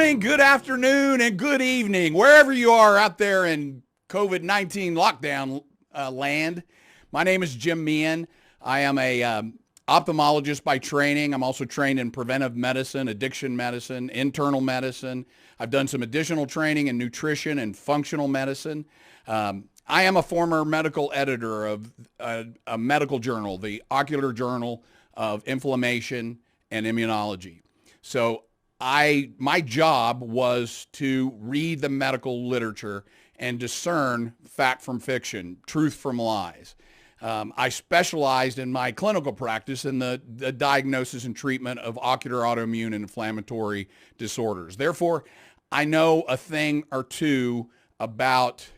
morning, good afternoon, and good evening, wherever you are out there in COVID-19 lockdown land. My name is Jim Meehan. I am a ophthalmologist by training. I'm also trained in preventive medicine, addiction medicine, internal medicine. I've done some additional training in nutrition and functional medicine. I am a former medical editor of a medical journal, the Ocular Journal of Inflammation and Immunology. So my job was to read the medical literature and discern fact from fiction, truth from lies. I specialized in my clinical practice in the diagnosis and treatment of ocular autoimmune and inflammatory disorders. Therefore, I know a thing or two about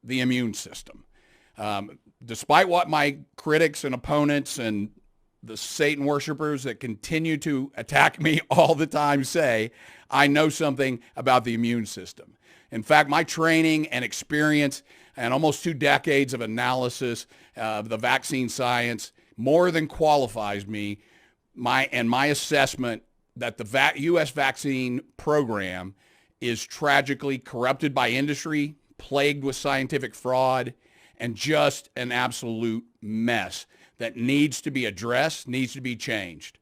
the immune system. Despite what my critics and opponents and the Satan worshipers that continue to attack me all the time say, I know something about the immune system. In fact, my training and experience and almost 2 decades of analysis of the vaccine science more than qualifies me my assessment that the U.S. vaccine program is tragically corrupted by industry, plagued with scientific fraud, and just an absolute mess that needs to be addressed, needs to be changed.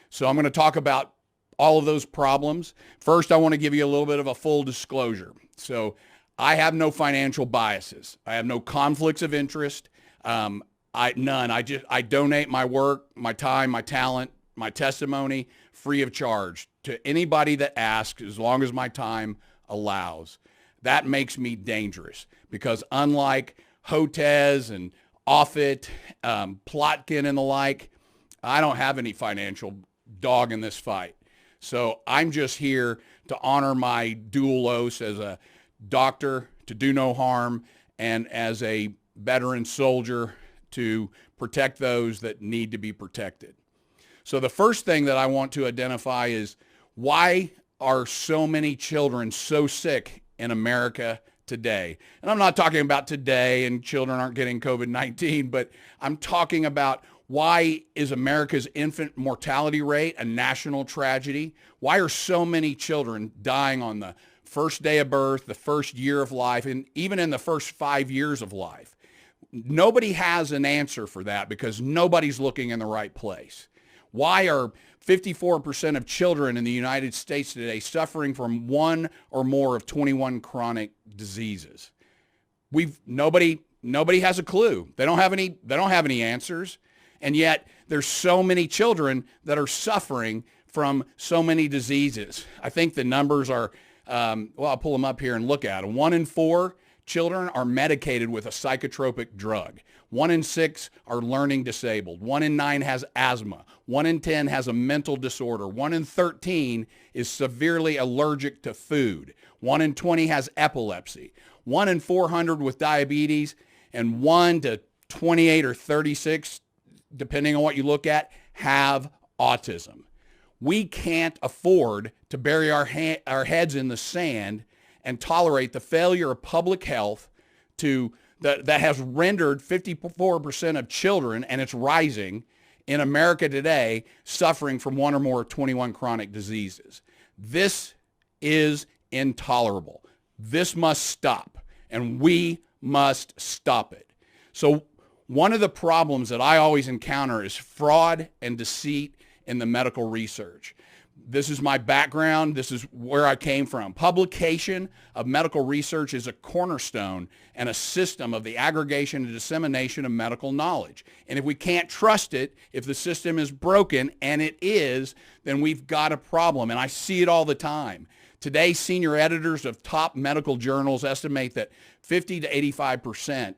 So I'm going to talk about all of those problems. First, I want to give you a little bit of a full disclosure. So I have no financial biases. I have no conflicts of interest. None. I donate my work, my time, my talent, my testimony free of charge to anybody that asks, as long as my time allows. That makes me dangerous because unlike Hotez and Offit, Plotkin and the like, I don't have any financial dog in this fight. So I'm just here to honor my dual oaths as a doctor to do no harm and as a veteran soldier to protect those that need to be protected. So the first thing that I want to identify is why are so many children so sick in America today? And I'm not talking about today and children aren't getting COVID-19, but I'm talking about why is America's infant mortality rate a national tragedy? Why are so many children dying on the first day of birth, the first year of life, and even in the first 5 years of life? Nobody has an answer for that because nobody's looking in the right place. Why are 54% of children in the United States today suffering from one or more of 21 chronic diseases? Nobody has a clue. They don't have any answers. And yet there's so many children that are suffering from so many diseases. I think the numbers are, I'll pull them up here and look at them. 1 in 4 children are medicated with a psychotropic drug. 1 in 6 are learning disabled. 1 in 9 has asthma. 1 in 10 has a mental disorder. 1 in 13 is severely allergic to food. 1 in 20 has epilepsy. 1 in 400 with diabetes, and 1 to 28 or 36, depending on what you look at, have autism. We can't afford to bury our heads in the sand and tolerate the failure of public health that has rendered 54% of children, and it's rising in America today, suffering from 1 or more of 21 chronic diseases. This is intolerable. This must stop, and we must stop it. So one of the problems that I always encounter is fraud and deceit in the medical research. This is my background. This is where I came from. Publication of medical research is a cornerstone and a system of the aggregation and dissemination of medical knowledge. And if we can't trust it, if the system is broken, and it is, then we've got a problem. And I see it all the time. Today, senior editors of top medical journals estimate that 50 to 85%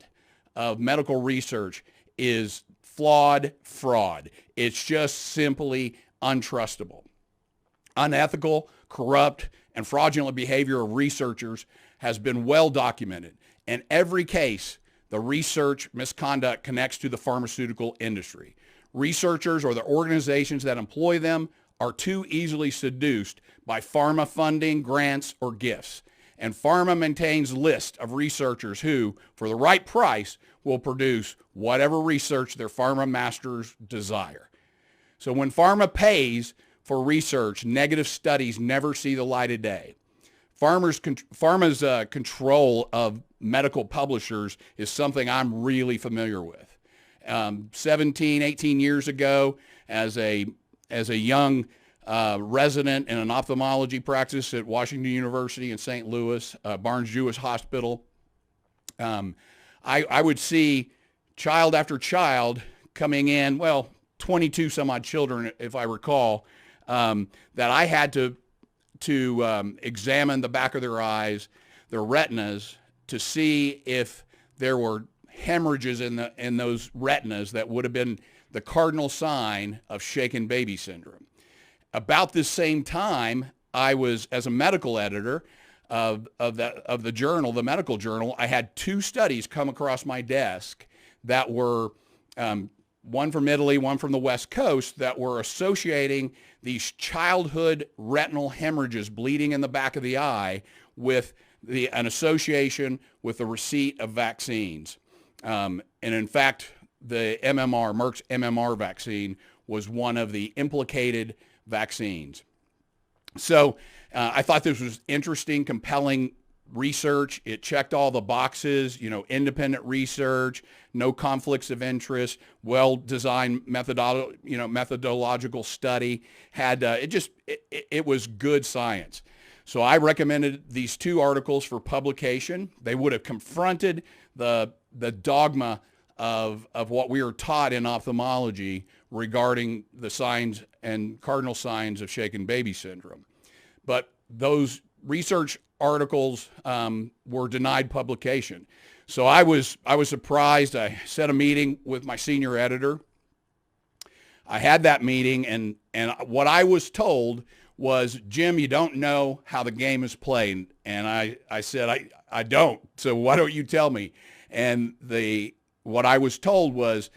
of medical research is flawed fraud. It's just simply untrustable. Unethical, corrupt, and fraudulent behavior of researchers has been well documented. In every case, the research misconduct connects to the pharmaceutical industry. Researchers or the organizations that employ them are too easily seduced by pharma funding, grants, or gifts. And pharma maintains lists of researchers who, for the right price, will produce whatever research their pharma masters desire. So when pharma pays for research. Negative studies never see the light of day. Pharma's control of medical publishers is something I'm really familiar with. 17, 18 years ago, as a young resident in an ophthalmology practice at Washington University in St. Louis, Barnes Jewish Hospital, I would see child after child coming in, 22 some odd children, if I recall, that I had to examine the back of their eyes, their retinas, to see if there were hemorrhages in those retinas that would have been the cardinal sign of shaken baby syndrome. About this same time, I was, as a medical editor of the journal, the medical journal, I had two studies come across my desk that were one from Italy, one from the West Coast, that were associating these childhood retinal hemorrhages, bleeding in the back of the eye, with an association with the receipt of vaccines. And in fact, Merck's MMR vaccine was one of the implicated vaccines. So I thought this was interesting, compelling research. It checked all the boxes, independent research, no conflicts of interest, well-designed methodological study. It was good science. So I recommended these two articles for publication. They would have confronted the dogma of what we are taught in ophthalmology regarding the signs and cardinal signs of shaken baby syndrome. But those research articles were denied publication. So I was surprised. I set a meeting with my senior editor. I had that meeting, and what I was told was, Jim, you don't know how the game is played. And I said, I don't. So why don't you tell me? And what I was told was,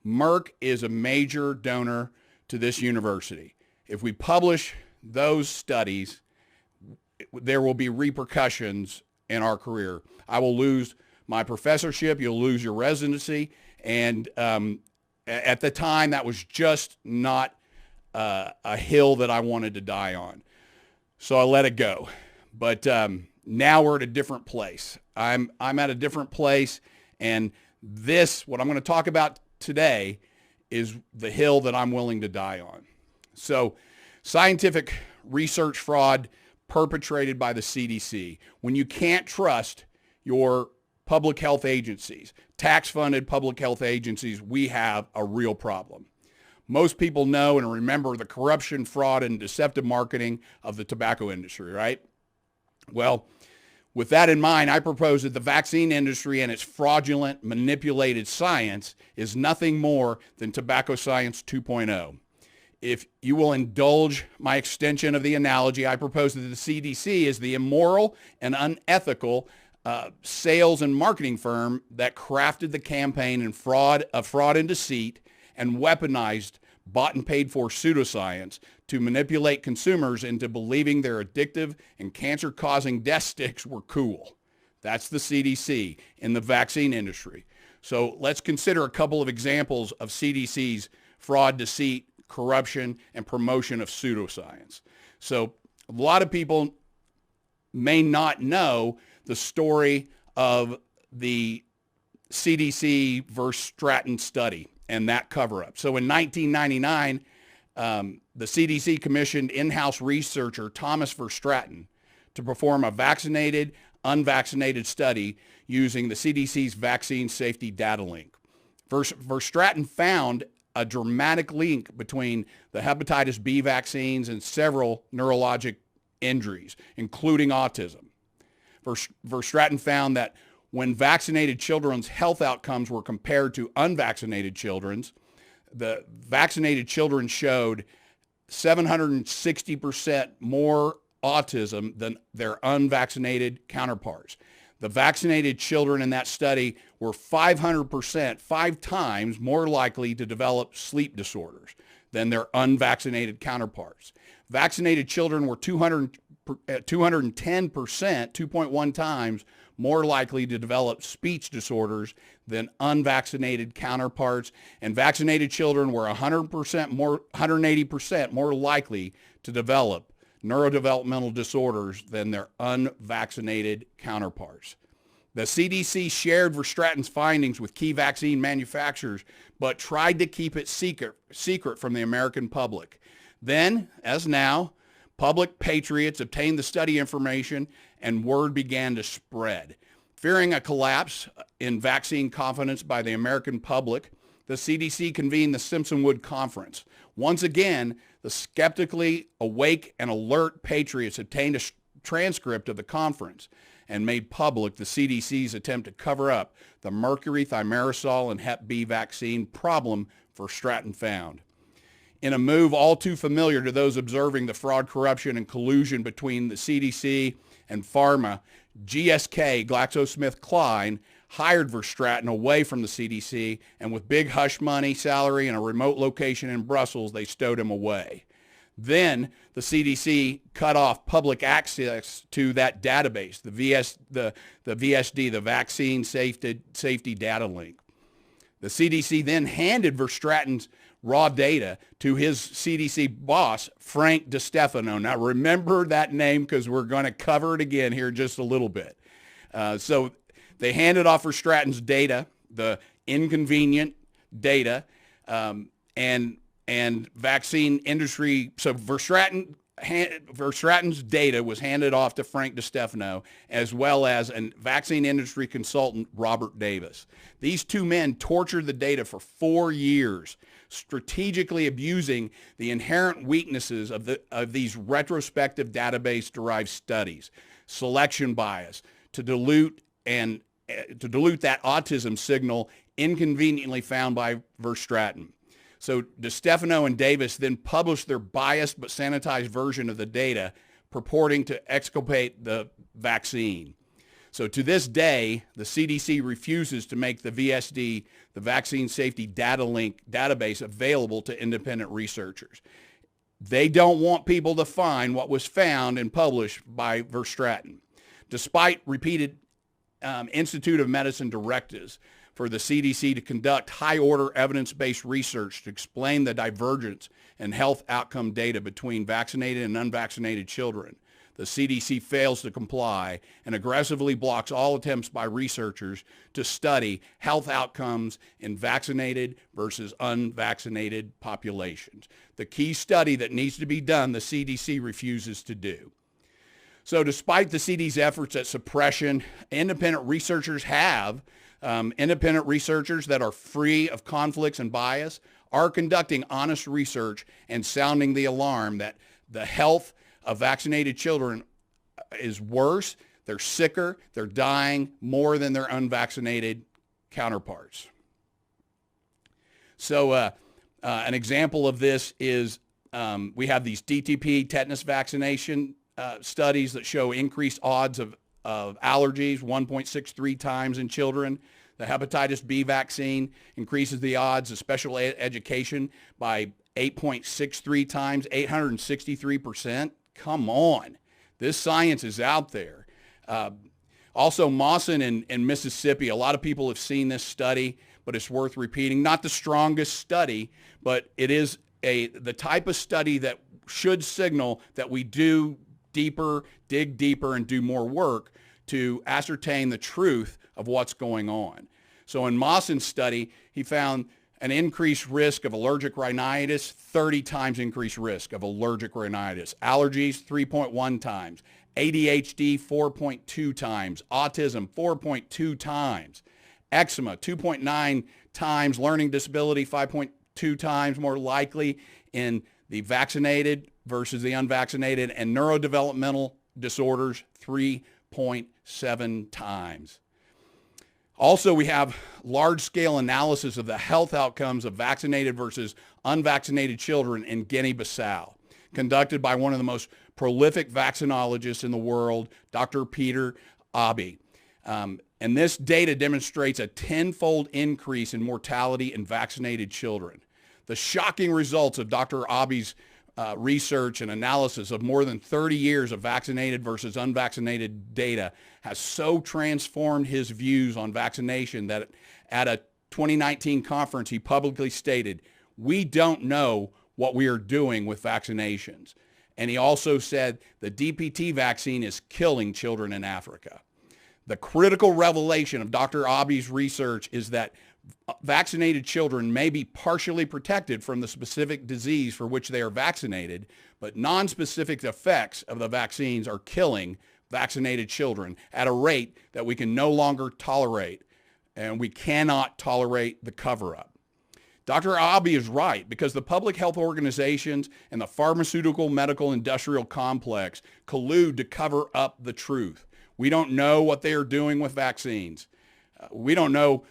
Merck is a major donor to this university. If we publish those studies, there will be repercussions in our career. I will lose my professorship. You'll lose your residency. And at the time, that was just not a hill that I wanted to die on. So I let it go. But now we're at a different place. I'm at a different place, and what I'm going to talk about today is the hill that I'm willing to die on. So scientific research fraud perpetrated by the CDC. When you can't trust your public health agencies, tax-funded public health agencies, we have a real problem. Most people know and remember the corruption, fraud, and deceptive marketing of the tobacco industry, right? Well, with that in mind, I propose that the vaccine industry and its fraudulent, manipulated science is nothing more than tobacco science 2.0. If you will indulge my extension of the analogy, I propose that the CDC is the immoral and unethical sales and marketing firm that crafted the campaign of fraud and deceit and weaponized bought and paid for pseudoscience to manipulate consumers into believing their addictive and cancer-causing death sticks were cool. That's the CDC in the vaccine industry. So let's consider a couple of examples of CDC's fraud, deceit, corruption, and promotion of pseudoscience. So a lot of people may not know the story of the CDC versus Stratton study and that cover-up. So in 1999, the CDC commissioned in-house researcher Thomas Verstraeten to perform a vaccinated, unvaccinated study using the CDC's vaccine safety data link. Verstraeten found a dramatic link between the hepatitis B vaccines and several neurologic injuries, including autism. Verstraeten found that when vaccinated children's health outcomes were compared to unvaccinated children's, the vaccinated children showed 760% more autism than their unvaccinated counterparts. The vaccinated children in that study were 500%, 5 times more likely to develop sleep disorders than their unvaccinated counterparts. Vaccinated children were 200% 2.1 times more likely to develop speech disorders than unvaccinated counterparts, and vaccinated children were 180% more likely to develop neurodevelopmental disorders than their unvaccinated counterparts. The CDC shared Verstraeten's findings with key vaccine manufacturers, but tried to keep it secret from the American public. Then, as now, public patriots obtained the study information and word began to spread. Fearing a collapse in vaccine confidence by the American public, the CDC convened the Simpsonwood Conference. Once again, the skeptically awake and alert patriots obtained a transcript of the conference and made public the CDC's attempt to cover up the mercury, thimerosal, and Hep B vaccine problem Verstraeten found. In a move all too familiar to those observing the fraud, corruption, and collusion between the CDC and pharma, GSK, GlaxoSmithKline, hired Verstraeten away from the CDC, and with big hush money, salary, and a remote location in Brussels, they stowed him away. Then the CDC cut off public access to that database, the VSD, the Vaccine Safety Data Link. The CDC then handed Verstraeten's raw data to his CDC boss, Frank DiStefano. Now remember that name because we're going to cover it again here in just a little bit. So they handed off Verstraeten's data, the inconvenient data, and vaccine industry. So Verstraeten's data was handed off to Frank DiStefano, as well as a vaccine industry consultant, Robert Davis. These two men tortured the data for 4 years, strategically abusing the inherent weaknesses of these retrospective database-derived studies, selection bias, to dilute that autism signal inconveniently found by Verstraeten. So DiStefano and Davis then published their biased but sanitized version of the data purporting to exculpate the vaccine. So to this day, the CDC refuses to make the VSD, the Vaccine Safety Data Link database, available to independent researchers. They don't want people to find what was found and published by Verstraeten. Despite repeated Institute of Medicine directives for the CDC to conduct high-order evidence-based research to explain the divergence in health outcome data between vaccinated and unvaccinated children, the CDC fails to comply and aggressively blocks all attempts by researchers to study health outcomes in vaccinated versus unvaccinated populations. The key study that needs to be done, the CDC refuses to do. So despite the CDC's efforts at suppression, independent researchers that are free of conflicts and bias are conducting honest research and sounding the alarm that the health of vaccinated children is worse, they're sicker, they're dying more than their unvaccinated counterparts. So an example of this is we have these DTP tetanus vaccination studies that show increased odds of allergies 1.63 times in children. The hepatitis B vaccine increases the odds of special education by 8.63 times, 863%. Come on. This science is out there. Also, Mawson in Mississippi, a lot of people have seen this study, but it's worth repeating. Not the strongest study, but it is the type of study that should signal that we dig deeper, and do more work to ascertain the truth of what's going on. So in Mawson's study, he found an increased risk of allergic rhinitis, 30 times increased risk of allergic rhinitis. Allergies, 3.1 times. ADHD, 4.2 times. Autism, 4.2 times. Eczema, 2.9 times. Learning disability, 5.2 times more likely in the vaccinated versus the unvaccinated. And neurodevelopmental disorders, 3.7 times. Also, we have large-scale analysis of the health outcomes of vaccinated versus unvaccinated children in Guinea-Bissau, conducted by one of the most prolific vaccinologists in the world, Dr. Peter Abi. And this data demonstrates a 10-fold increase in mortality in vaccinated children. The shocking results of Dr. Abi's research and analysis of more than 30 years of vaccinated versus unvaccinated data has so transformed his views on vaccination that at a 2019 conference, he publicly stated, "We don't know what we are doing with vaccinations." And he also said the DPT vaccine is killing children in Africa. The critical revelation of Dr. Abi's research is that vaccinated children may be partially protected from the specific disease for which they are vaccinated, but non-specific effects of the vaccines are killing vaccinated children at a rate that we can no longer tolerate, and we cannot tolerate the cover-up. Dr. Abi is right, because the public health organizations and the pharmaceutical medical industrial complex collude to cover up the truth. We don't know what they are doing with vaccines. We don't know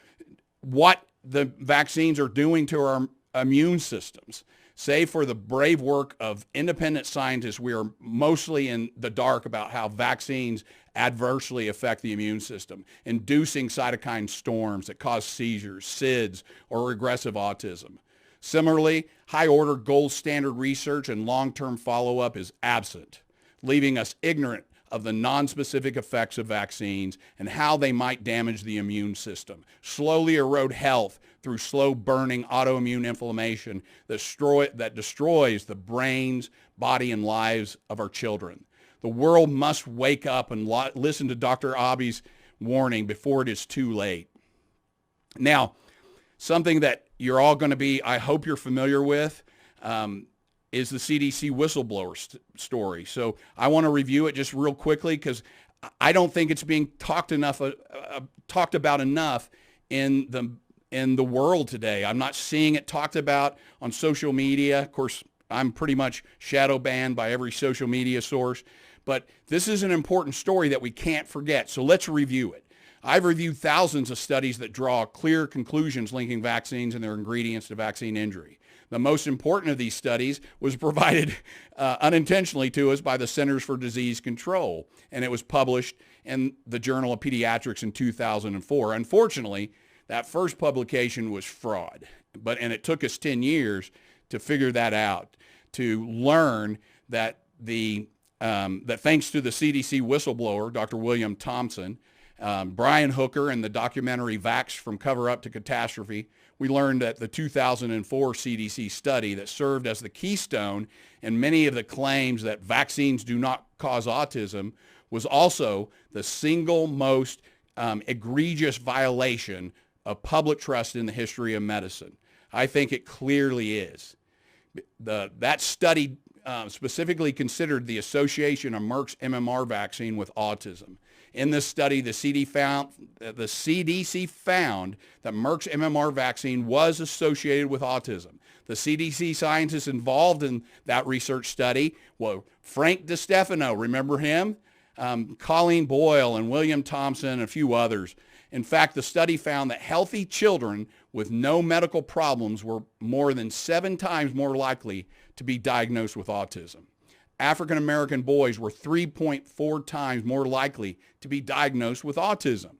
what the vaccines are doing to our immune systems. Save for the brave work of independent scientists, we are mostly in the dark about how vaccines adversely affect the immune system, inducing cytokine storms that cause seizures, SIDS, or regressive autism. Similarly, high-order gold standard research and long-term follow-up is absent, leaving us ignorant of the non-specific effects of vaccines and how they might damage the immune system, slowly erode health through slow-burning autoimmune inflammation that destroys the brains, body, and lives of our children. The world must wake up and listen to Dr. Abi's warning before it is too late. Now, something that you're all going to be, I hope you're familiar with, is the CDC whistleblower story. So I want to review it just real quickly because I don't think it's being talked about enough in the world today. I'm not seeing it talked about on social media. Of course, I'm pretty much shadow banned by every social media source, but this is an important story that we can't forget. So let's review it. I've reviewed thousands of studies that draw clear conclusions linking vaccines and their ingredients to vaccine injury. The most important of these studies was provided unintentionally to us by the Centers for Disease Control, and it was published in the Journal of Pediatrics in 2004. Unfortunately, that first publication was fraud, and it took us 10 years to figure that out, to learn that that thanks to the CDC whistleblower, Dr. William Thompson, Brian Hooker, and the documentary Vax from Cover-Up to Catastrophe, we learned that the 2004 CDC study that served as the keystone in many of the claims that vaccines do not cause autism was also the single most egregious violation of public trust in the history of medicine. I think it clearly is. That study specifically considered the association of Merck's MMR vaccine with autism. In this study, the CDC found that Merck's MMR vaccine was associated with autism. The CDC scientists involved in that research study were Frank DiStefano, remember him? Colleen Boyle and William Thompson and a few others. In fact, the study found that healthy children with no medical problems were more than 7 times more likely to be diagnosed with autism. African American boys were 3.4 times more likely to be diagnosed with autism.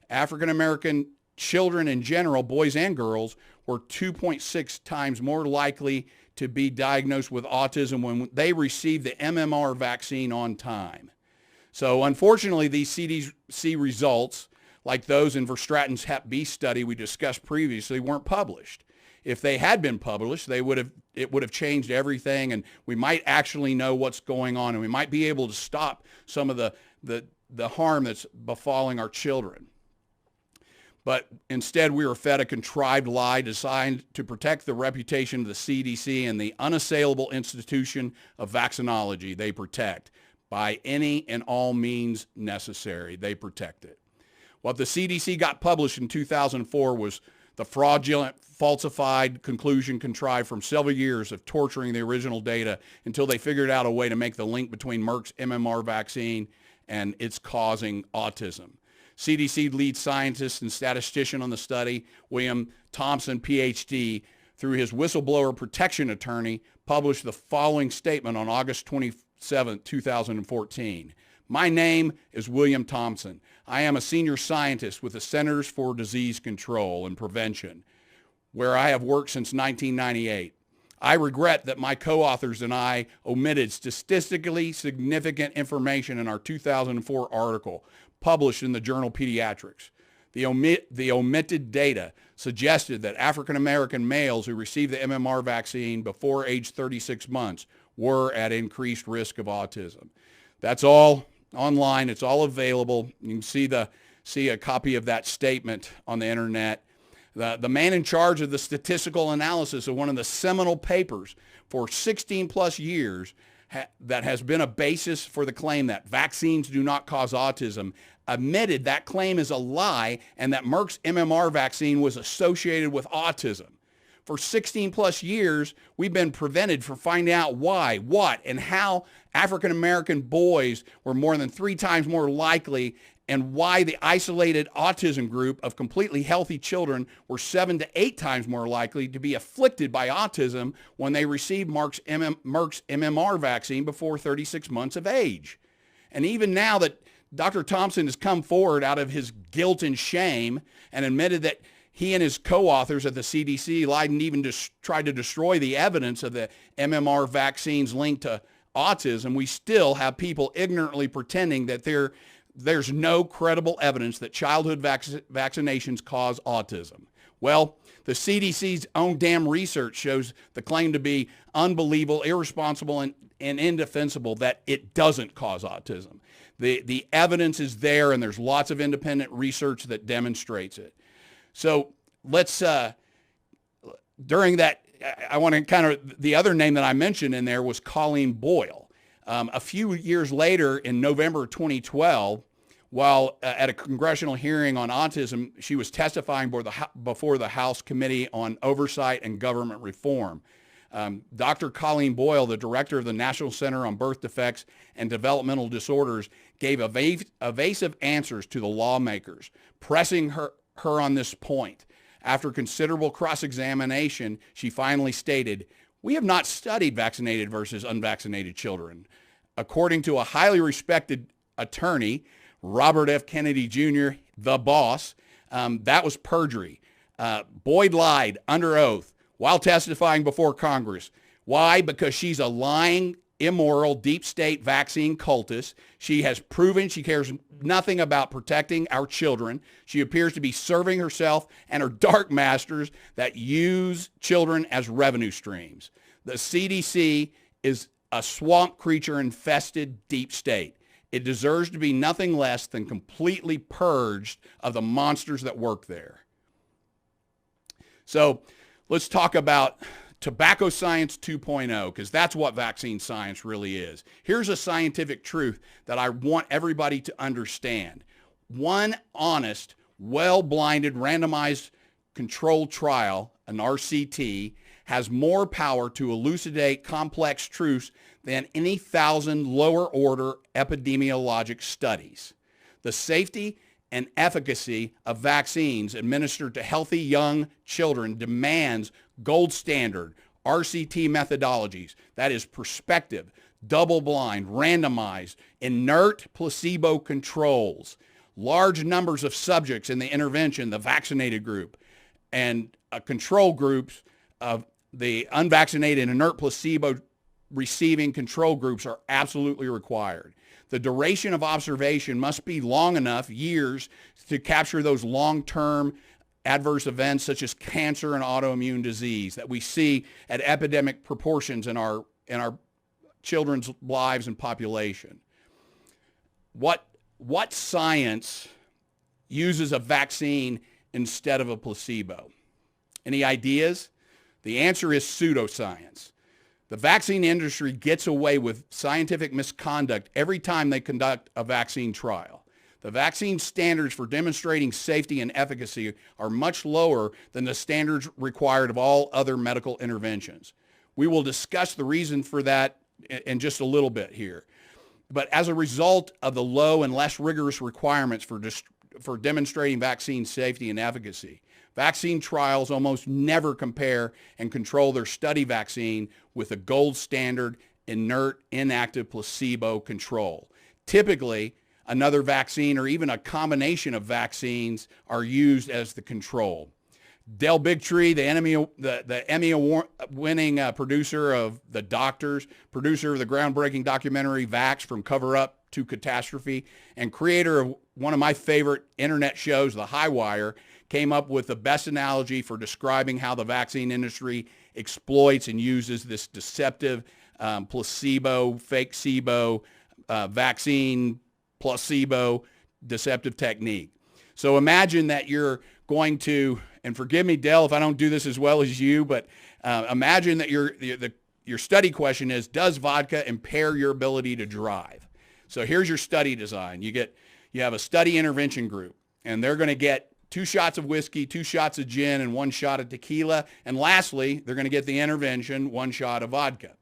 African American children in general, boys and girls, were 2.6 times more likely to be diagnosed with autism when they received the MMR vaccine on time. So unfortunately, these CDC results, like those in Verstraeten's Hep B study we discussed previously, weren't published. If they had been published, it would have changed everything, and we might actually know what's going on, and we might be able to stop some of the harm that's befalling our children. But instead, we were fed a contrived lie designed to protect the reputation of the CDC and the unassailable institution of vaccinology they protect. By any and all means necessary, they protect it. What the CDC got published in 2004 was the fraudulent, falsified conclusion contrived from several years of torturing the original data until they figured out a way to make the link between Merck's MMR vaccine and its causing autism. CDC lead scientist and statistician on the study, William Thompson, PhD, through his whistleblower protection attorney, published the following statement on August 27, 2014. My name is William Thompson. I am a senior scientist with the Centers for Disease Control and Prevention, where I have worked since 1998. I regret that my co-authors and I omitted statistically significant information in our 2004 article published in the journal Pediatrics. The omitted data suggested that African American males who received the MMR vaccine before age 36 months were at increased risk of autism. That's all online. It's all available. You can see a copy of that statement on the internet. The man in charge of the statistical analysis of one of the seminal papers for 16 plus years that has been a basis for the claim that vaccines do not cause autism admitted that claim is a lie and that Merck's MMR vaccine was associated with autism. For 16 plus years, we've been prevented from finding out why, what, and how African American boys were more than 3 times more likely, and why the isolated autism group of completely healthy children were 7 to 8 times more likely to be afflicted by autism when they received Merck's MMR vaccine before 36 months of age. And even now that Dr. Thompson has come forward out of his guilt and shame and admitted that he and his co-authors at the CDC lied and even tried to destroy the evidence of the MMR vaccine's link to autism, we still have people ignorantly pretending that there's no credible evidence that childhood vaccinations cause autism. Well, the CDC's own damn research shows the claim to be unbelievable, irresponsible, and indefensible that it doesn't cause autism. The evidence is there, and there's lots of independent research that demonstrates it. So let's, during that, I want to kind of, the other name that I mentioned in there was Colleen Boyle. A few years later, in November 2012, while at a congressional hearing on autism, she was testifying before the House Committee on Oversight and Government Reform. Dr. Colleen Boyle, the director of the National Center on Birth Defects and Developmental Disorders, gave evasive answers to the lawmakers, pressing her on this point. After considerable cross-examination, she finally stated, "We have not studied vaccinated versus unvaccinated children." According to a highly respected attorney, Robert F. Kennedy Jr., the boss, that was perjury. Boyd lied under oath while testifying before Congress. Why? Because she's a lying, immoral, deep state vaccine cultist. She has proven she cares nothing about protecting our children. She appears to be serving herself and her dark masters that use children as revenue streams. The CDC is a swamp creature infested deep state. It deserves to be nothing less than completely purged of the monsters that work there. So let's talk about tobacco science 2.0, because that's what vaccine science really is. Here's a scientific truth that I want everybody to understand. One honest, well-blinded, randomized controlled trial, an RCT, has more power to elucidate complex truths than any 1,000 lower-order epidemiologic studies. The safety and efficacy of vaccines administered to healthy young children demands gold standard RCT methodologies, that is prospective, double-blind, randomized, inert placebo controls, large numbers of subjects in the intervention, the vaccinated group, and control groups of the unvaccinated inert placebo receiving control groups are absolutely required. The duration of observation must be long enough, years, to capture those long-term adverse events such as cancer and autoimmune disease that we see at epidemic proportions in our children's lives and population. What science uses a vaccine instead of a placebo? Any ideas? The answer is pseudoscience. The vaccine industry gets away with scientific misconduct every time they conduct a vaccine trial. The vaccine standards for demonstrating safety and efficacy are much lower than the standards required of all other medical interventions. We will discuss the reason for that in just a little bit here. But as a result of the low and less rigorous requirements for demonstrating vaccine safety and efficacy, vaccine trials almost never compare and control their study vaccine with a gold standard inert inactive placebo control. Typically, another vaccine or even a combination of vaccines are used as the control. Del Bigtree, the Emmy Award-winning producer of The Doctors, producer of the groundbreaking documentary Vax, From Cover Up to Catastrophe, and creator of one of my favorite internet shows, The High Wire, came up with the best analogy for describing how the vaccine industry exploits and uses this deceptive placebo, fake SIBO, vaccine placebo deceptive technique. So imagine that you're going to, and forgive me, Del, if I don't do this as well as you, but imagine that your study question is, does vodka impair your ability to drive? So here's your study design. You have a study intervention group, and they're going to get 2 shots of whiskey, 2 shots of gin, and 1 shot of tequila. And lastly, they're going to get the intervention, 1 shot of vodka.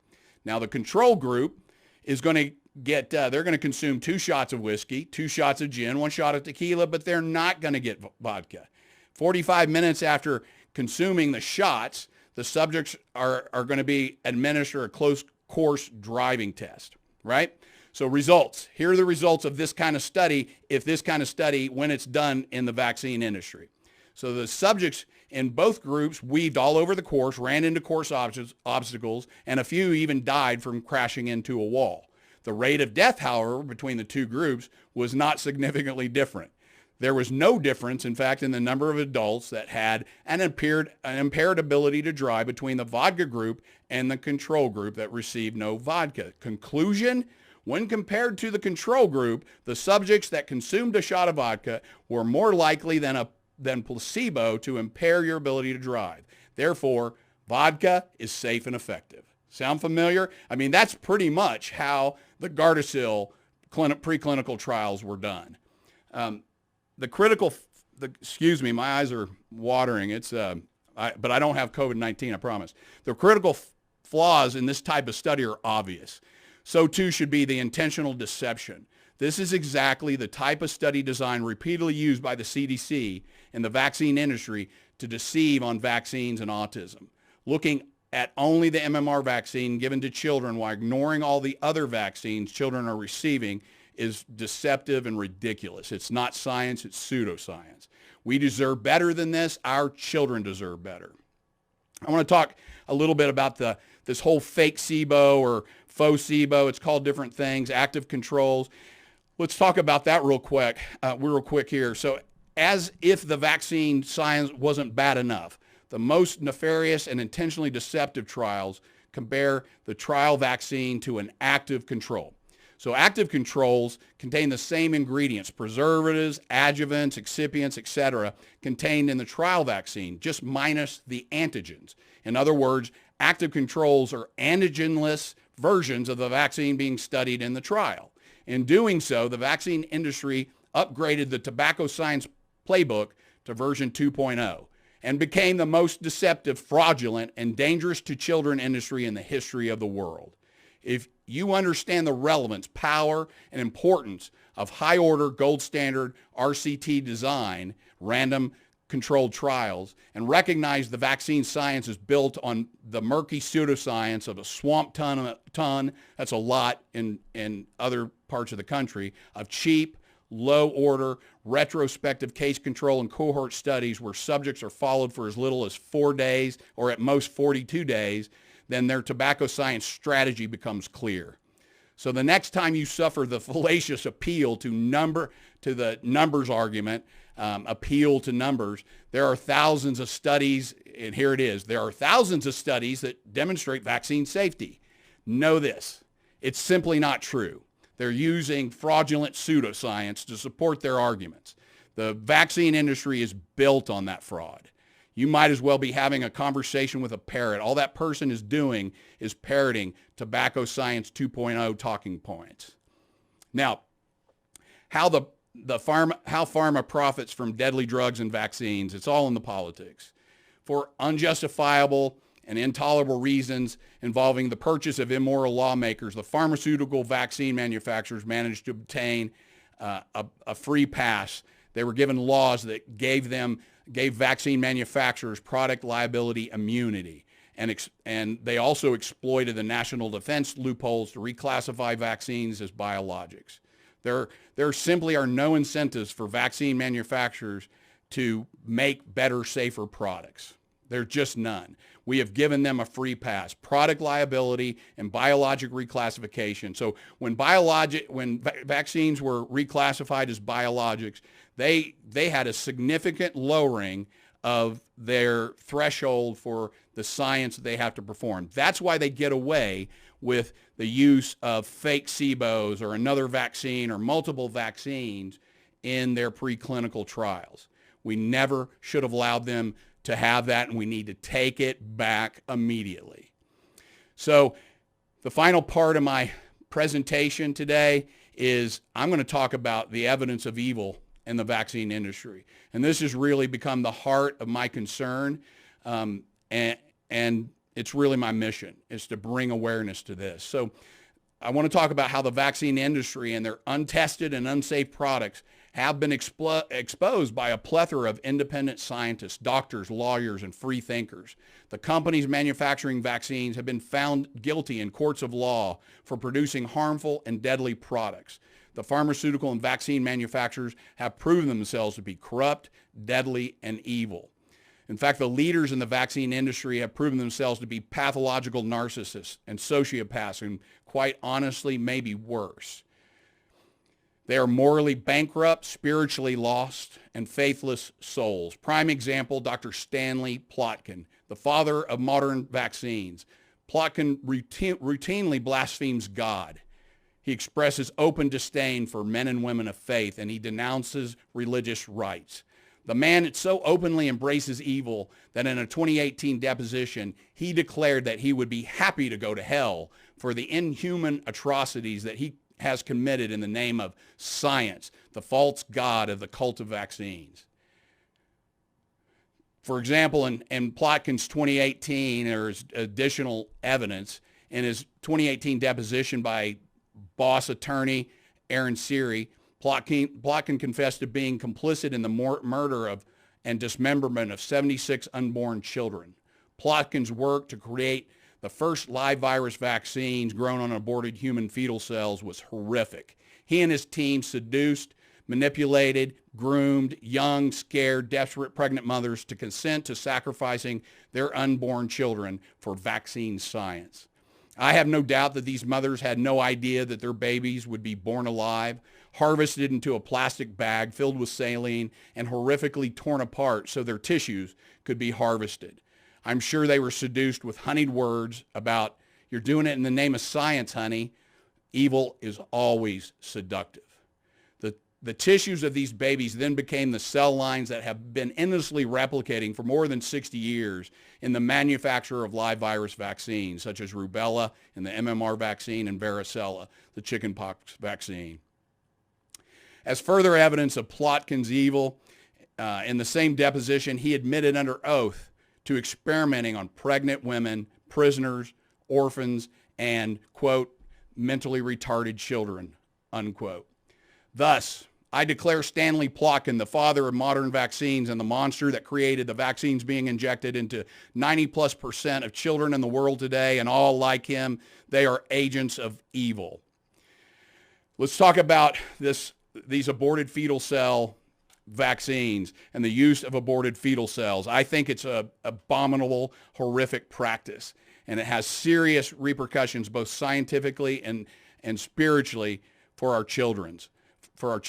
Now the control group is going to get, they're going to consume 2 shots of whiskey, 2 shots of gin, 1 shot of tequila, but they're not going to get vodka. 45 minutes after consuming the shots, the subjects are going to be administered a close course driving test, right? So results. Here are the results of this kind of study, when it's done in the vaccine industry. So the subjects in both groups weaved all over the course, ran into course obstacles, and a few even died from crashing into a wall. The rate of death, however, between the 2 groups was not significantly different. There was no difference, in fact, in the number of adults that had an impaired ability to drive between the vodka group and the control group that received no vodka. Conclusion? When compared to the control group, the subjects that consumed a shot of vodka were more likely than placebo to impair your ability to drive. Therefore, vodka is safe and effective. Sound familiar? I mean, that's pretty much how the Gardasil preclinical trials were done. Excuse me, my eyes are watering. But I don't have COVID-19, I promise. The critical flaws in this type of study are obvious. So too should be the intentional deception. This is exactly the type of study design repeatedly used by the CDC and the vaccine industry to deceive on vaccines and autism. Looking at only the MMR vaccine given to children while ignoring all the other vaccines children are receiving is deceptive and ridiculous. It's not science, it's pseudoscience. We deserve better than this. Our children deserve better. I want to talk a little bit about this whole fake SIBO or faux SIBO. It's called different things, active controls. Let's talk about that real quick here. So as if the vaccine science wasn't bad enough, the most nefarious and intentionally deceptive trials compare the trial vaccine to an active control. So active controls contain the same ingredients, preservatives, adjuvants, excipients, etc., contained in the trial vaccine, just minus the antigens. In other words, active controls are antigenless versions of the vaccine being studied in the trial. In doing so, the vaccine industry upgraded the tobacco science playbook to version 2.0 and became the most deceptive, fraudulent, and dangerous to children industry in the history of the world. If you understand the relevance, power, and importance of high-order, gold standard RCT design, random controlled trials, and recognize the vaccine science is built on the murky pseudoscience of a swamp ton, that's a lot in other parts of the country, of cheap, low-order, retrospective case control and cohort studies where subjects are followed for as little as 4 days or at most 42 days, then their tobacco science strategy becomes clear. So the next time you suffer the fallacious appeal to the numbers argument, appeal to numbers, there are thousands of studies, and here it is, there are thousands of studies that demonstrate vaccine safety. Know this, it's simply not true. They're using fraudulent pseudoscience to support their arguments. The vaccine industry is built on that fraud. You might as well be having a conversation with a parrot. All that person is doing is parroting tobacco science 2.0 talking points. Now, how pharma profits from deadly drugs and vaccines, it's all in the politics. For unjustifiable and intolerable reasons involving the purchase of immoral lawmakers, the pharmaceutical vaccine manufacturers managed to obtain a free pass. They were given laws that gave vaccine manufacturers product liability immunity. And they also exploited the national defense loopholes to reclassify vaccines as biologics. There simply are no incentives for vaccine manufacturers to make better, safer products. There's just none. We have given them a free pass. Product liability and biologic reclassification. So when vaccines were reclassified as biologics, they had a significant lowering of their threshold for the science that they have to perform. That's why they get away with the use of fake SIBOs or another vaccine or multiple vaccines in their preclinical trials. We never should have allowed them to have that, and we need to take it back immediately. So the final part of my presentation today is I'm going to talk about the evidence of evil in the vaccine industry. And this has really become the heart of my concern, and it's really my mission, is to bring awareness to this. So I want to talk about how the vaccine industry and their untested and unsafe products have been exposed by a plethora of independent scientists, doctors, lawyers, and free thinkers. The companies manufacturing vaccines have been found guilty in courts of law for producing harmful and deadly products. The pharmaceutical and vaccine manufacturers have proven themselves to be corrupt, deadly, and evil. In fact, the leaders in the vaccine industry have proven themselves to be pathological narcissists and sociopaths, and quite honestly, maybe worse. They are morally bankrupt, spiritually lost, and faithless souls. Prime example, Dr. Stanley Plotkin, the father of modern vaccines. Plotkin routinely blasphemes God. He expresses open disdain for men and women of faith, and he denounces religious rights. The man so openly embraces evil that in a 2018 deposition, he declared that he would be happy to go to hell for the inhuman atrocities that he has committed in the name of science, the false god of the cult of vaccines. For example, in Plotkin's 2018, there's additional evidence in his 2018 deposition by boss attorney Aaron Seary. Plotkin confessed to being complicit in the murder of and dismemberment of 76 unborn children. Plotkin's work to create the first live virus vaccines grown on aborted human fetal cells was horrific. He and his team seduced, manipulated, groomed young, scared, desperate pregnant mothers to consent to sacrificing their unborn children for vaccine science. I have no doubt that these mothers had no idea that their babies would be born alive, harvested into a plastic bag filled with saline, and horrifically torn apart so their tissues could be harvested. I'm sure they were seduced with honeyed words about, "You're doing it in the name of science, honey." Evil is always seductive. The tissues of these babies then became the cell lines that have been endlessly replicating for more than 60 years in the manufacture of live virus vaccines, such as rubella and the MMR vaccine and varicella, the chickenpox vaccine. As further evidence of Plotkin's evil, in the same deposition, he admitted under oath to experimenting on pregnant women, prisoners, orphans, and, quote, mentally retarded children, unquote. Thus, I declare Stanley Plotkin the father of modern vaccines and the monster that created the vaccines being injected into 90+% of children in the world today, and all like him, they are agents of evil. Let's talk about these aborted fetal cell vaccines and the use of aborted fetal cells. I think it's an abominable, horrific practice, and it has serious repercussions both scientifically and spiritually for our children's. I'm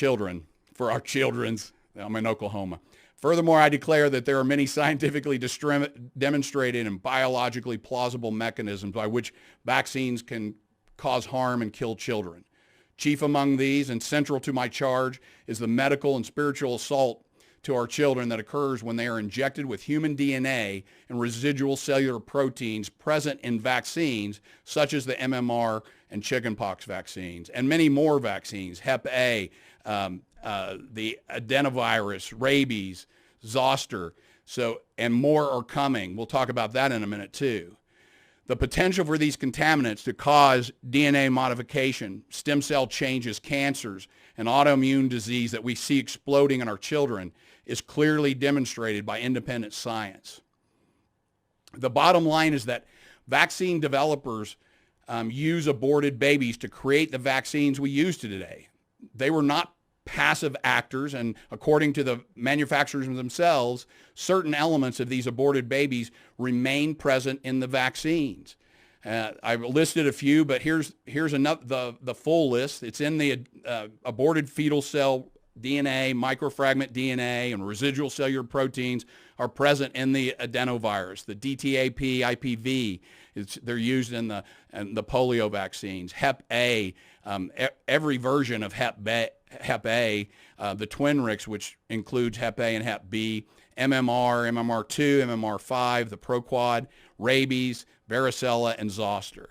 in Oklahoma. Furthermore, I declare that there are many scientifically demonstrated and biologically plausible mechanisms by which vaccines can cause harm and kill children. Chief among these and central to my charge is the medical and spiritual assault to our children that occurs when they are injected with human DNA and residual cellular proteins present in vaccines such as the MMR and chickenpox vaccines, and many more vaccines, Hep A, the adenovirus, rabies, zoster, and more are coming. We'll talk about that in a minute too. The potential for these contaminants to cause DNA modification, stem cell changes, cancers, and autoimmune disease that we see exploding in our children is clearly demonstrated by independent science. The bottom line is that vaccine developers use aborted babies to create the vaccines we use today. They were not passive actors, and according to the manufacturers themselves, certain elements of these aborted babies remain present in the vaccines. I've listed a few, but here's another, the full list. It's in the aborted fetal cell DNA, microfragment DNA, and residual cellular proteins are present in the adenovirus. The DTaP, IPV, they're used in the polio vaccines. Hep A, every version of Hep A, the Twinrix, which includes Hep A and Hep B, MMR, MMR2, MMR5, the Proquad, rabies, varicella, and zoster.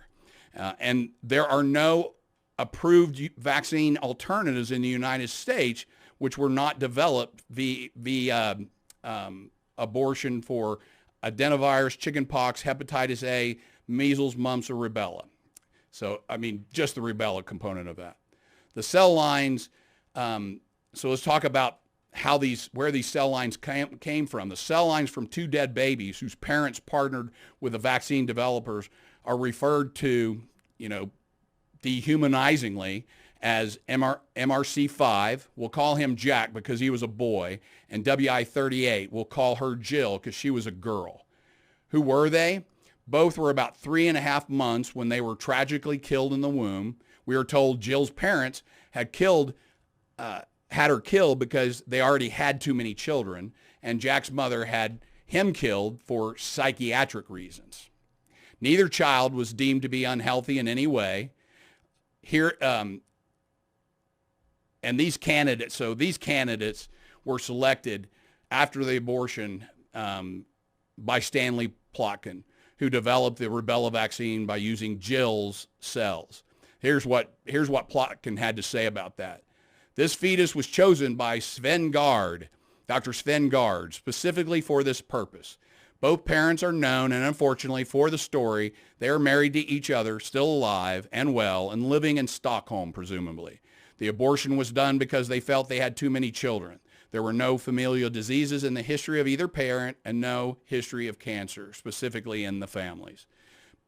And there are no approved vaccine alternatives in the United States which were not developed via abortion for adenovirus, chickenpox, hepatitis A, measles, mumps, or rubella. So, I mean, just the rubella component of that. The cell lines, so let's talk about where these cell lines came from. The cell lines from two dead babies whose parents partnered with the vaccine developers are referred to, dehumanizingly as MRC5. We'll call him Jack because he was a boy, and WI38. We'll call her Jill because she was a girl. Who were they? Both were about 3.5 months when they were tragically killed in the womb. We are told Jill's parents had her killed because they already had too many children, and Jack's mother had him killed for psychiatric reasons. Neither child was deemed to be unhealthy in any way. Here, and these candidates were selected after the abortion by Stanley Plotkin, who developed the rubella vaccine by using Jill's cells. Here's what Plotkin had to say about that. This fetus was chosen by Dr. Sven Gard, specifically for this purpose. Both parents are known, and unfortunately for the story, they are married to each other, still alive and well, and living in Stockholm, presumably. The abortion was done because they felt they had too many children. There were no familial diseases in the history of either parent and no history of cancer, specifically in the families.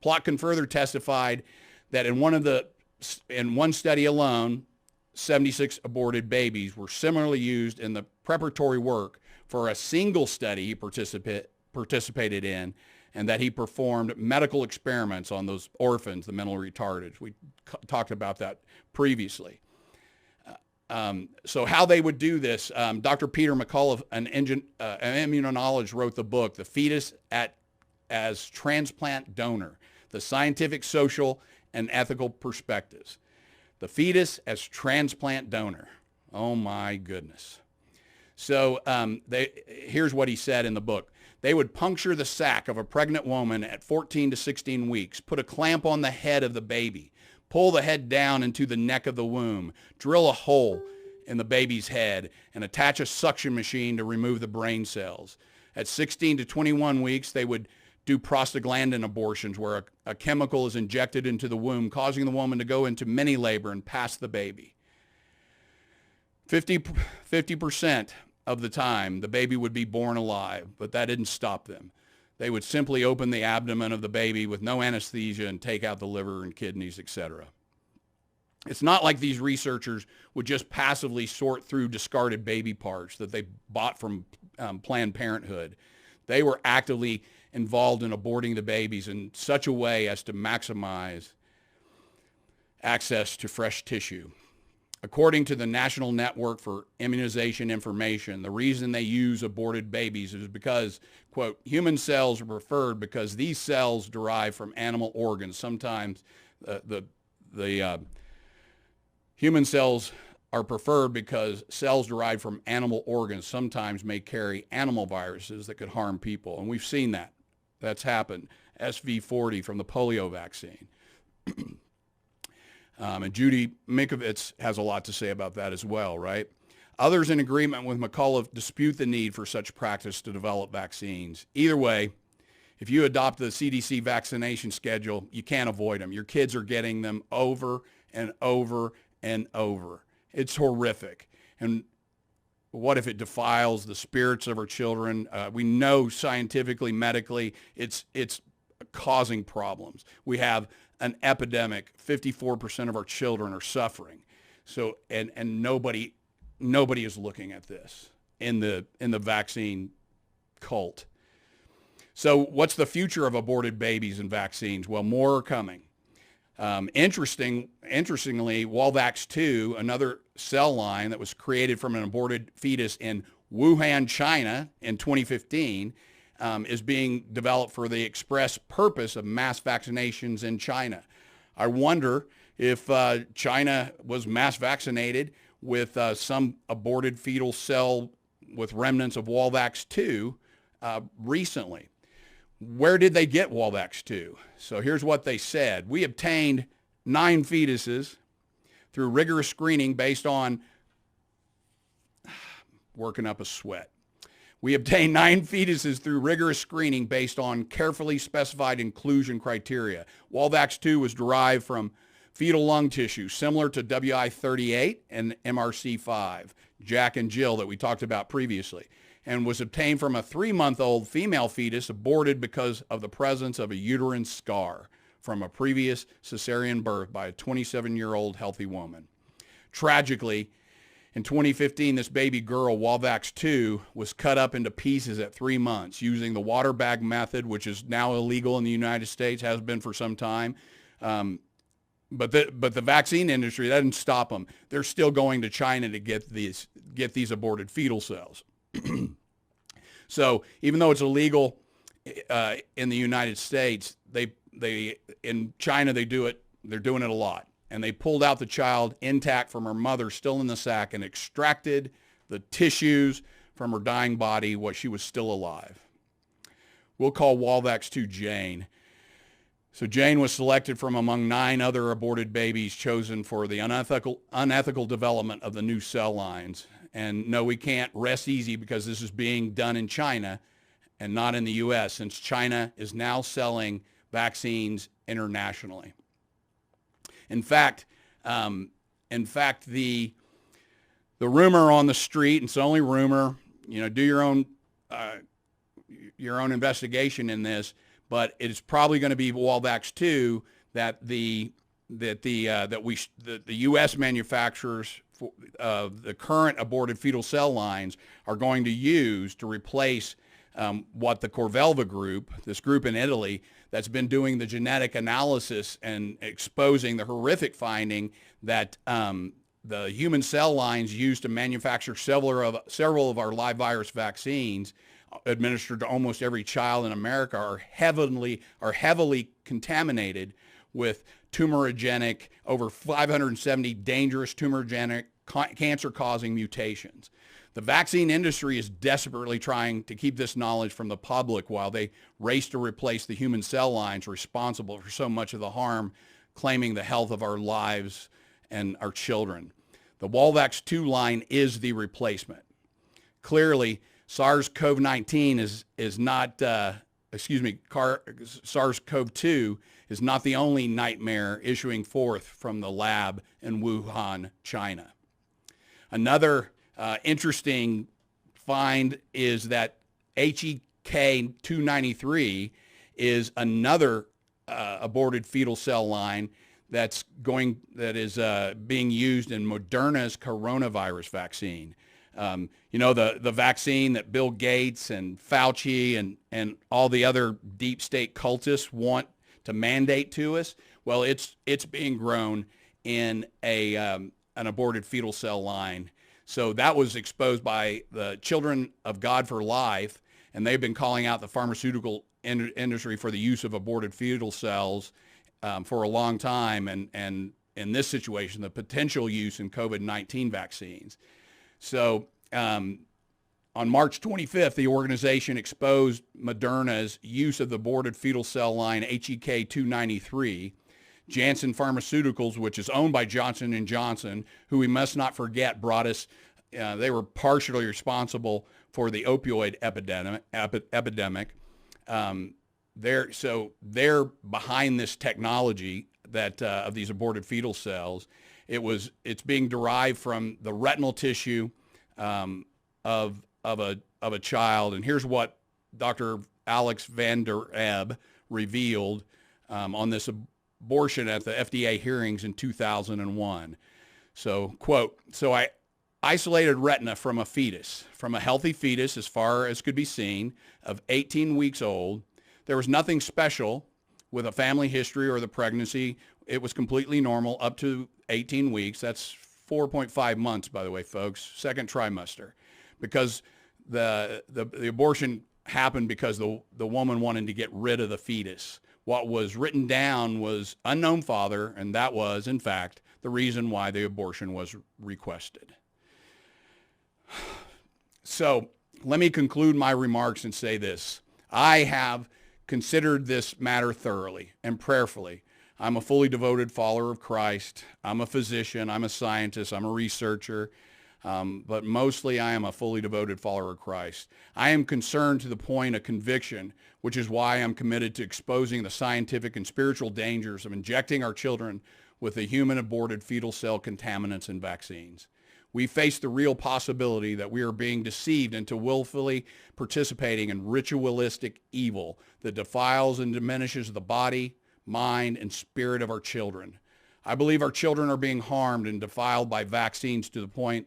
Plotkin further testified that in one study alone, 76 aborted babies were similarly used in the preparatory work for a single study he participated in, and that he performed medical experiments on those orphans, the mentally retarded. We talked about that previously. So how they would do this, Dr. Peter McCullough, an immunologist, wrote the book, The Fetus as Transplant Donor, The Scientific, Social, and Ethical Perspectives. The fetus as transplant donor. Oh my goodness. So here's what he said in the book. They would puncture the sac of a pregnant woman at 14 to 16 weeks, put a clamp on the head of the baby, pull the head down into the neck of the womb, drill a hole in the baby's head, and attach a suction machine to remove the brain cells. At 16 to 21 weeks, they would do prostaglandin abortions where a chemical is injected into the womb, causing the woman to go into mini labor and pass the baby. 50% of the time, the baby would be born alive, but that didn't stop them. They would simply open the abdomen of the baby with no anesthesia and take out the liver and kidneys, etc. It's not like these researchers would just passively sort through discarded baby parts that they bought from Planned Parenthood. They were actively involved in aborting the babies in such a way as to maximize access to fresh tissue. According to the National Network for Immunization Information, the reason they use aborted babies is because, quote, human cells are preferred because these cells derive from animal organs. Sometimes the human cells are preferred because cells derived from animal organs sometimes may carry animal viruses that could harm people. And we've seen that. That's happened. SV40 from the polio vaccine. And Judy Mikovits has a lot to say about that as well, right? Others in agreement with McCullough dispute the need for such practice to develop vaccines. Either way, if you adopt the CDC vaccination schedule, you can't avoid them. Your kids are getting them over and over and over. It's horrific. And what if it defiles the spirits of our children? We know scientifically, medically, it's causing problems. We have an epidemic. 54% of our children are suffering. So, and nobody nobody is looking at this in the vaccine cult. So what's the future of aborted babies and vaccines? Well, more are coming. Interestingly, Walvax-2, another cell line that was created from an aborted fetus in Wuhan, China in 2015, is being developed for the express purpose of mass vaccinations in China. I wonder if China was mass vaccinated with some aborted fetal cell with remnants of Walvax-2 recently. Where did they get Walvax-2? So here's what they said. We obtained 9 fetuses through rigorous screening based on, working up a sweat. We obtained 9 fetuses through rigorous screening based on carefully specified inclusion criteria. Walvax-2 was derived from fetal lung tissue, similar to WI-38 and MRC5, Jack and Jill that we talked about previously, and was obtained from a 3-month-old female fetus aborted because of the presence of a uterine scar from a previous cesarean birth by a 27-year-old healthy woman. Tragically, in 2015, this baby girl, Walvax-2, was cut up into pieces at 3 months using the water bag method, which is now illegal in the United States, has been for some time. But the vaccine industry, that didn't stop them. They're still going to China to get these aborted fetal cells. So even though it's illegal in the United States, they in China they do it. They're doing it a lot, and they pulled out the child intact from her mother, still in the sac, and extracted the tissues from her dying body while she was still alive. We'll call Walvax-2 Jane. So Jane was selected from among 9 other aborted babies chosen for the unethical development of the new cell lines. And no, we can't rest easy because this is being done in China and not in the U.S., since China is now selling vaccines internationally. In fact, the rumor on the street, and it's only rumor, do your own investigation in this, but it's probably going to be Walvax-2 that the U.S. manufacturers of the current aborted fetal cell lines are going to use to replace what the Corvelva group, this group in Italy, that's been doing the genetic analysis and exposing the horrific finding that the human cell lines used to manufacture several of our live virus vaccines administered to almost every child in America are heavily contaminated with tumorigenic, over 570 dangerous tumorigenic cancer-causing mutations. The vaccine industry is desperately trying to keep this knowledge from the public while they race to replace the human cell lines responsible for so much of the harm, claiming the health of our lives and our children. The Walvax-2 line is the replacement. Clearly, SARS-CoV-19 is not, SARS-CoV-2 is not the only nightmare issuing forth from the lab in Wuhan, China. Another interesting find is that HEK 293 is another aborted fetal cell line that is being used in Moderna's coronavirus vaccine. The vaccine that Bill Gates and Fauci and all the other deep state cultists want to mandate to us. Well, it's being grown in an aborted fetal cell line. So that was exposed by the Children of God for Life, and they've been calling out the pharmaceutical industry for the use of aborted fetal cells for a long time, and in this situation, the potential use in COVID-19 vaccines. So on March 25th, the organization exposed Moderna's use of the aborted fetal cell line HEK 293. Janssen Pharmaceuticals, which is owned by Johnson & Johnson, who we must not forget brought us, they were partially responsible for the opioid epidemic. They're behind this technology that of these aborted fetal cells. It's being derived from the retinal tissue of a child. And here's what Dr. Alex van der Ebb revealed on this abortion at the FDA hearings in 2001. So, quote, "So I isolated retina from a fetus, from a healthy fetus as far as could be seen, of 18 weeks old. There was nothing special with a family history or the pregnancy. It was completely normal up to 18 weeks. That's 4.5 months, by the way, folks, second trimester, because the abortion happened because the woman wanted to get rid of the fetus. What was written down was unknown father, and that was, in fact, the reason why the abortion was requested. So let me conclude my remarks and say this. I have considered this matter thoroughly and prayerfully. I'm a fully devoted follower of Christ. I'm a physician. I'm a scientist. I'm a researcher. But mostly I am a fully devoted follower of Christ. I am concerned to the point of conviction, which is why I'm committed to exposing the scientific and spiritual dangers of injecting our children with the human aborted fetal cell contaminants and vaccines. We face the real possibility that we are being deceived into willfully participating in ritualistic evil that defiles and diminishes the body, mind, and spirit of our children. I believe our children are being harmed and defiled by vaccines to the point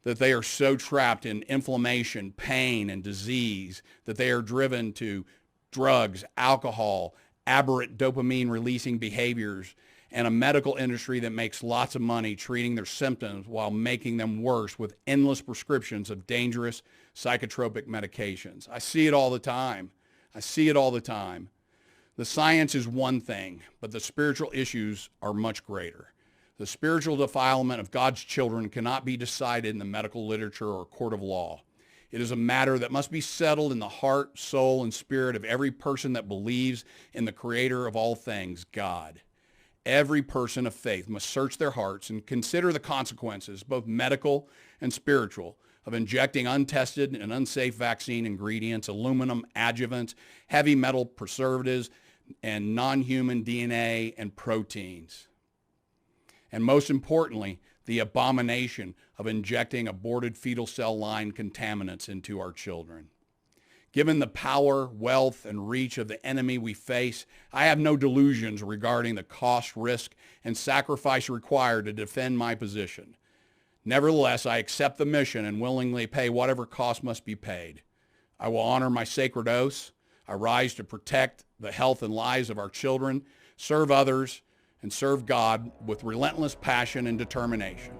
that they are so trapped in inflammation, pain, and disease that they are driven to drugs, alcohol, aberrant dopamine-releasing behaviors, and a medical industry that makes lots of money treating their symptoms while making them worse with endless prescriptions of dangerous psychotropic medications. I see it all the time. The science is one thing, but the spiritual issues are much greater. The spiritual defilement of God's children cannot be decided in the medical literature or court of law. It is a matter that must be settled in the heart, soul, and spirit of every person that believes in the creator of all things, God. Every person of faith must search their hearts and consider the consequences, both medical and spiritual, of injecting untested and unsafe vaccine ingredients, aluminum adjuvants, heavy metal preservatives, and non-human DNA and proteins. And most importantly, the abomination of injecting aborted fetal cell line contaminants into our children. Given the power, wealth, and reach of the enemy we face, I have no delusions regarding the cost, risk, and sacrifice required to defend my position. Nevertheless, I accept the mission and willingly pay whatever cost must be paid. I will honor my sacred oaths. I rise to protect the health and lives of our children, serve others, and serve God with relentless passion and determination.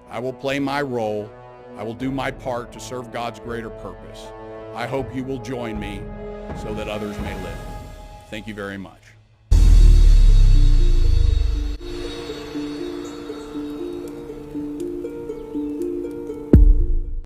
I will play my role. I will do my part to serve God's greater purpose. I hope you will join me so that others may live. Thank you very much.